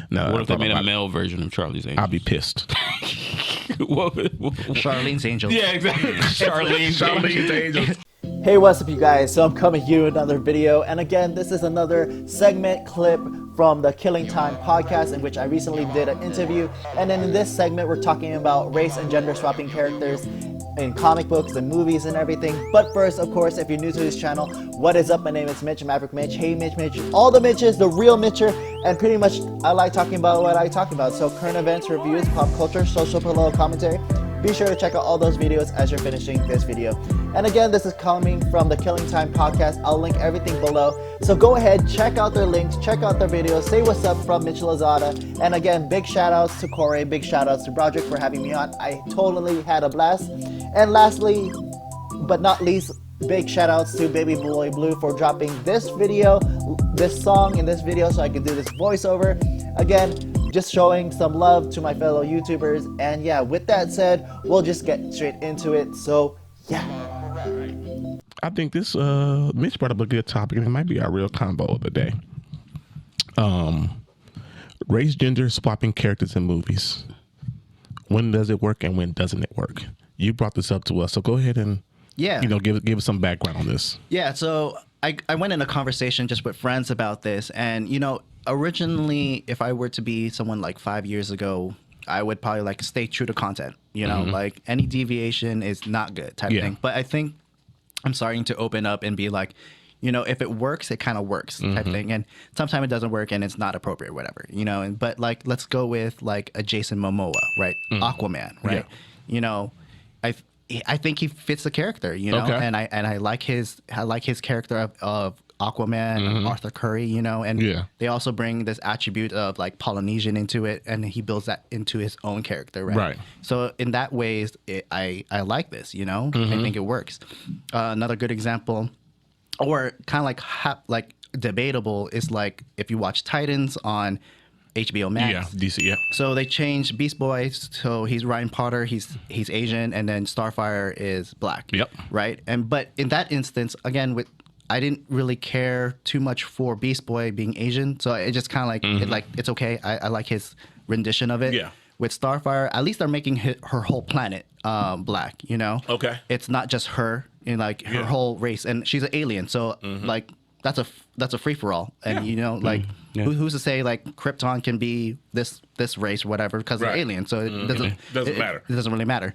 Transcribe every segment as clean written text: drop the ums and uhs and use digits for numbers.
No, what if they made a male version of Charlie's Angels? I'll be pissed. Charlene's Angels. Yeah, exactly. Charlene's Angels. Hey, what's up, you guys? So I'm coming to you with another video, and again, this is another segment clip from the Killing Tyme Podcast, in which I recently did an interview. And then in this segment, we're talking about race and gender swapping characters in comic books and movies and everything. But first, of course, if you're new to this channel, what is up? My name is Mitch, Maverick Mitch. Hey, Mitch, all the Mitches, the real Mitcher, and pretty much I like talking about what I talk about. So current events, reviews, pop culture, social, political commentary. Be sure to check out all those videos as you're finishing this video. And again, this is coming from the Killing Tyme Podcast. I'll link everything below. So go ahead, check out their links, check out their videos, say what's up from Mitch Lozada. And again, big shout outs to Corey, big shout outs to Broderick for having me on. I totally had a blast. And lastly, but not least, big shout outs to Baby Boy Blue for dropping this video, this song in this video so I could do this voiceover. Again, just showing some love to my fellow YouTubers. And yeah, with that said, we'll just get straight into it. So yeah. I think this Mitch brought up a good topic, and it might be our real combo of the day. Race, gender, swapping characters in movies. When does it work and when doesn't it work? You brought this up to us, so go ahead and give us some background on this. Yeah, so I went in a conversation just with friends about this, and originally, if I were to be someone like 5 years ago, I would probably like stay true to content. Like any deviation is not good type of thing. But I think I'm starting to open up and be like, if it works, it kind of works type of thing. And sometimes it doesn't work and it's not appropriate, whatever. But like, let's go with like a Jason Momoa, right? Aquaman, right? Yeah. I think he fits the character, Okay. and I like his character of Aquaman and Arthur Curry, and they also bring this attribute of like Polynesian into it, and he builds that into his own character, right? So in that ways, I like this, I think it works. Another good example, or kind of like debatable, is like if you watch Titans on HBO Max. Yeah, DC, yeah. So they changed Beast Boy, so he's Ryan Potter, he's Asian, and then Starfire is black. Yep. Right? But in that instance, again, I didn't really care too much for Beast Boy being Asian, so it just kind of like it's okay. I like his rendition of it. Yeah. With Starfire, at least they're making her whole planet black. Okay. It's not just her, like her whole race, and she's an alien. So like that's a free for all, and who's to say like Krypton can be this race or whatever because they're alien, so it doesn't matter. It doesn't really matter.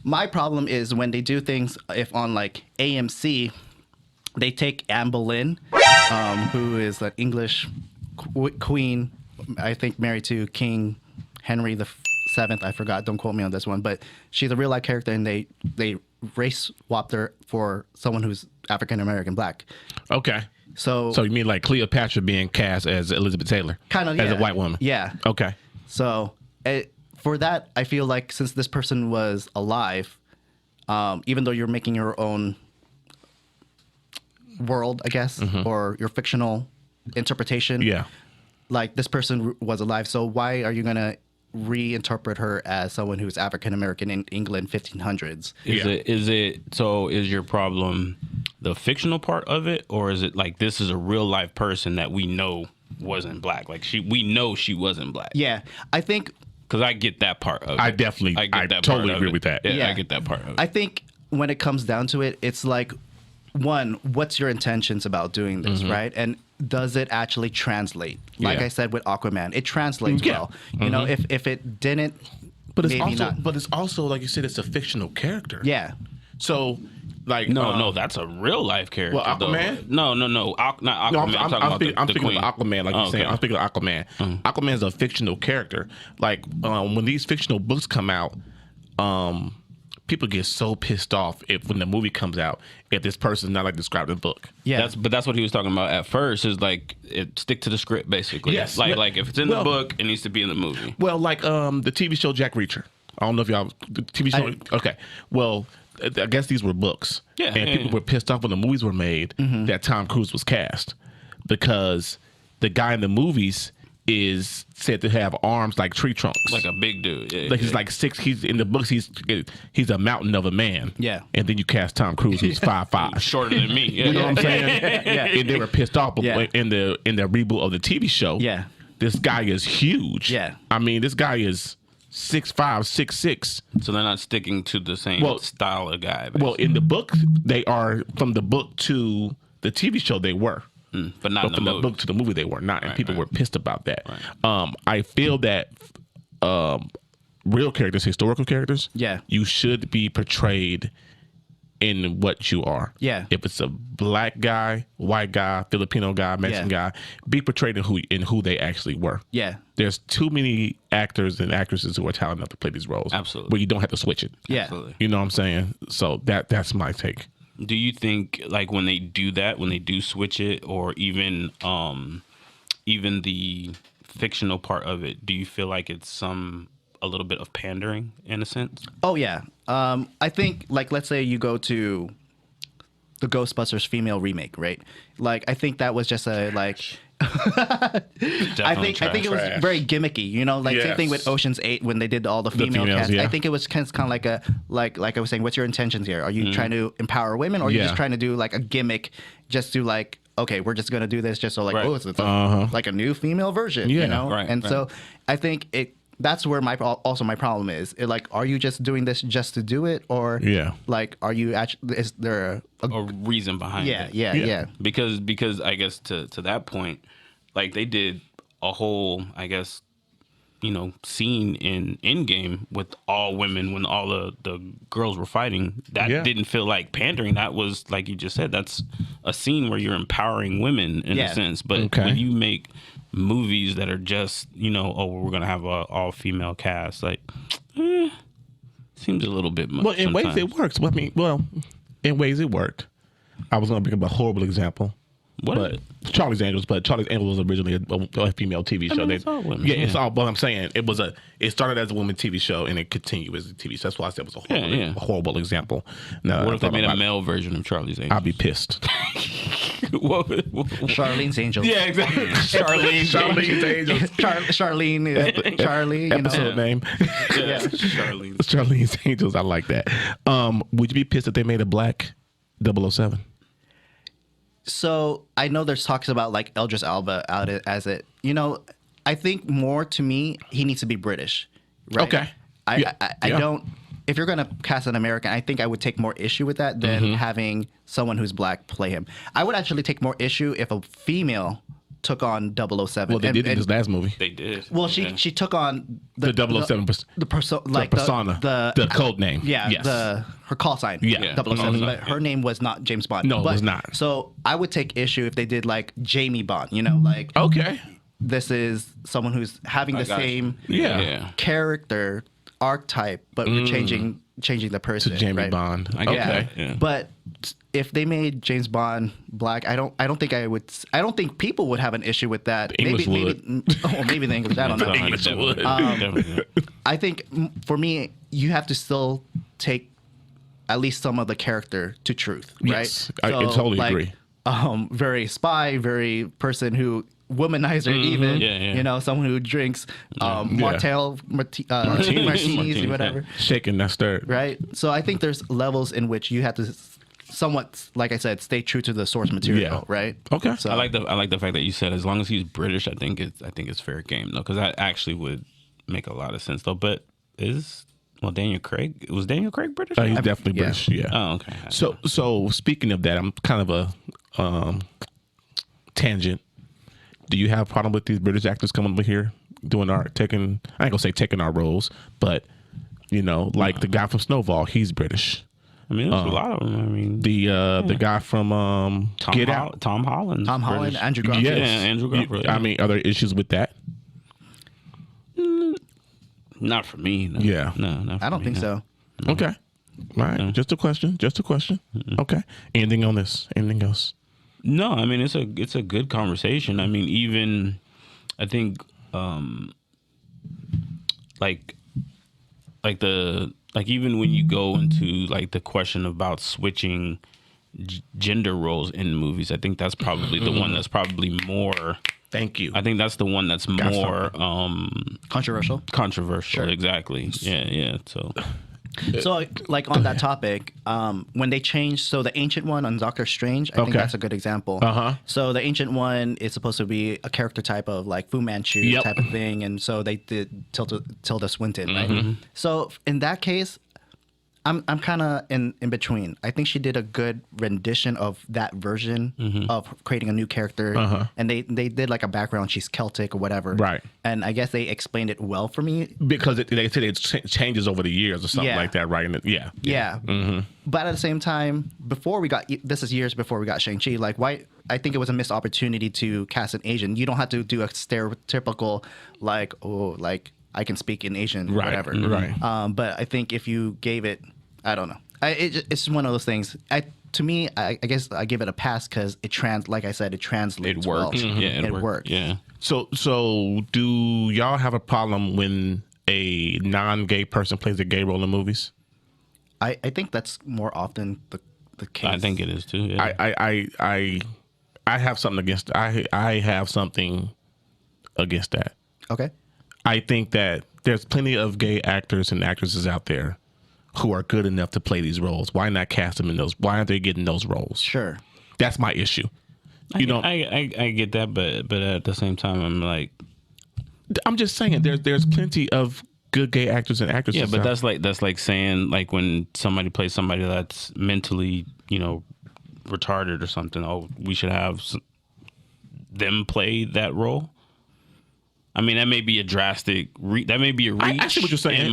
My problem is when they do things if on like AMC. They take Anne Boleyn, who is an English queen, I think married to King Henry VII. I forgot. Don't quote me on this one. But she's a real life character, and they race swapped her for someone who's African American black. Okay. So you mean like Cleopatra being cast as Elizabeth Taylor? Kind of, as a white woman. Yeah. Okay. So for that, I feel like since this person was alive, even though you're making your own world, I guess, or your fictional interpretation. Yeah. Like this person was alive, so why are you gonna reinterpret her as someone who's African American in England 1500s? Is your problem the fictional part of it, or is it like this is a real life person that we know wasn't black? Like we know she wasn't black. Yeah, I think because I get that part of it. I totally agree with that. Yeah, I get that part of it. I think when it comes down to it, it's like, one, what's your intentions about doing this, right? And does it actually translate? Like I said with Aquaman, it translates well. If it didn't, but it's also like you said, it's a fictional character. Yeah. So like no, that's a real life character. Well, Aquaman? No, not Aquaman. I'm thinking of Aquaman, like you're saying. I'm thinking of Aquaman. Aquaman's a fictional character. Like when these fictional books come out, people get so pissed off when the movie comes out if this person's not like described in the book. Yeah, that's what he was talking about at first. Is like stick to the script basically. Yes, like if it's in the book, it needs to be in the movie. Well, like the TV show Jack Reacher. I don't know if y'all the TV show. Okay, well, I guess these were books. Yeah, and people were pissed off when the movies were made that Tom Cruise was cast because the guy in the movies is said to have arms like tree trunks, like a big dude. Yeah, like he's like 6. He's in the books. He's a mountain of a man. Yeah, and then you cast Tom Cruise, who's 5'5", shorter than me. Yeah. You know what I'm saying? Yeah, and they were pissed off. But in the reboot of the TV show, this guy is huge. Yeah. I mean, this guy is 6'5", 6'6". So they're not sticking to the same style of guy. Basically. Well, in the book, they are, from the book to the TV show, they were. But not in the from movie. The book to the movie, they were not. And people were pissed about that. Right. I feel that real characters, historical characters, you should be portrayed in what you are. Yeah. If it's a black guy, white guy, Filipino guy, Mexican guy, be portrayed in who they actually were. Yeah. There's too many actors and actresses who are talented enough to play these roles. Absolutely. Where you don't have to switch it. Yeah. Absolutely. You know what I'm saying? So that's my take. Do you think, like, when they do that, when they do switch it, or even the fictional part of it, do you feel like it's a little bit of pandering in a sense? Oh yeah. I think, like, let's say you go to the Ghostbusters female remake, right? Like, I think that was just a like. I think it was very gimmicky, you know, like same thing with Ocean's 8 when they did all the female cast. I think it was kind of like a like I was saying, what's your intentions here? Are you trying to empower women, or are you just trying to do like a gimmick just to like, okay, we're just gonna do this just so like it's like a new female version, you know? So I think that's where my problem is. Like, are you just doing this just to do it, or like, are you actually? Is there a reason behind it? Yeah. Because I guess to that point, like, they did a whole, I guess, you know, scene in Endgame with all women when all the girls were fighting. That didn't feel like pandering. That was, like you just said, that's a scene where you're empowering women in a sense. But when you make movies that are just, you know, we're gonna have a all female cast, like, seems a little bit much. Well, in ways it works. I mean, in ways it worked. I was gonna bring up a horrible example. But Charlie's Angels, was originally a female TV show. It's all women. It's all. But I'm saying it started as a woman TV show and it continued as a TV show. That's why I said it was a horrible example. Now, what if they made a male version of Charlie's Angels? I'd be pissed. Charlene's Angels. Yeah, exactly. Charlene's Angels. Charlie. Episode name. Yeah, Charlene's Angels. I like that. Would you be pissed if they made a black 007? So I know there's talks about like Idris Elba out as it. You know, I think more to me, he needs to be British. Right? Okay. I don't. If you're gonna cast an American, I think I would take more issue with that than having someone who's black play him. I would actually take more issue if a female took on 007. Well, they did in his last movie. They did. Well, she took on the 007 the persona, the code name. Yeah, yes. her call sign. Yeah. 007, but her name was not James Bond. No, it was not. So I would take issue if they did like Jamie Bond. You know, like this is someone who's having the same character archetype, but we're changing the person to Jamie right? Bond. Yeah. But if they made James Bond black, I don't think people would have an issue with that. The English would. Maybe the English. I don't know. The English would. I think for me, you have to still take at least some of the character to truth, right? Yes, I totally agree. Very spy, very person who womanizer, even you know, someone who drinks martinis, whatever, shaking that stirred, right? So I think there's levels in which you have to somewhat, like I said, stay true to the source material, right? Okay. So I like the fact that you said as long as he's British, I think it's fair game though, because that actually would make a lot of sense though. But Daniel Craig, was Daniel Craig British? He's definitely British. Yeah. Oh, okay. So speaking of that, I'm kind of a tangent. Do you have a problem with these British actors coming over here doing I ain't gonna say taking our roles, but you know, like the guy from Snowfall, he's British. I mean, there's a lot of them. I mean, the guy from Get Out, Tom Holland, Andrew Garfield. Yes. Yeah, Andrew Garfield. I mean, are there issues with that? Not for me. No. Yeah. No, I don't think so. No. Okay. All right. No. Just a question. Mm-hmm. Okay. Anything on this? Anything else? No, I mean it's a good conversation. I mean, even I think even when you go into like the question about switching gender roles in movies, I think that's probably the one that's probably more. Thank you. I think that's the one that's more controversial. Controversial, sure. Exactly. Yeah. So So, like on that topic, when they changed, so the Ancient One on Doctor Strange, I think that's a good example. So the Ancient One is supposed to be a character type of like Fu Manchu type of thing, and so they did Tilda Swinton, right? So in that case, I'm kind of in between. I think she did a good rendition of that version of creating a new character, and they did like a background. She's Celtic or whatever, right? And I guess they explained it well for me because they said it changes over the years or something like that, right? And But at the same time, this is years before we got Shang-Chi. Like, why? I think it was a missed opportunity to cast an Asian. You don't have to do a stereotypical like I can speak in Asian, or whatever. Right. But I think if you gave it, I don't know. It's one of those things. To me, I guess I give it a pass because like I said, it translates. It works. Well. Yeah, it works. Yeah. So do y'all have a problem when a non-gay person plays a gay role in movies? I think that's more often the case. I think it is too. Yeah. I have something against. I have something against that. Okay. I think that there's plenty of gay actors and actresses out there who are good enough to play these roles. Why not cast them in those? Why aren't they getting those roles? Sure. That's my issue. I get that, but at the same time, I'm just saying there's plenty of good gay actors and actresses. Yeah, but that's like saying like when somebody plays somebody that's mentally, retarded or something. Oh, we should have them play that role. I mean, that may be a drastic. That may be a reach. I see what you're saying. From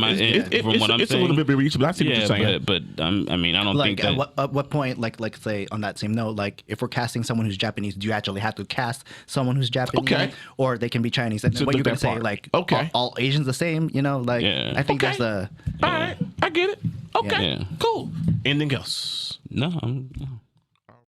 what I'm it's saying, a little bit of a reach, but I see what you're saying. But I don't think that. At what point, like say on that same note, like if we're casting someone who's Japanese, do you actually have to cast someone who's Japanese? Okay. Or they can be Chinese. And what you're gonna say, like, all Asians the same? I think that's the. All right, I get it. Okay, cool. Anything else? No.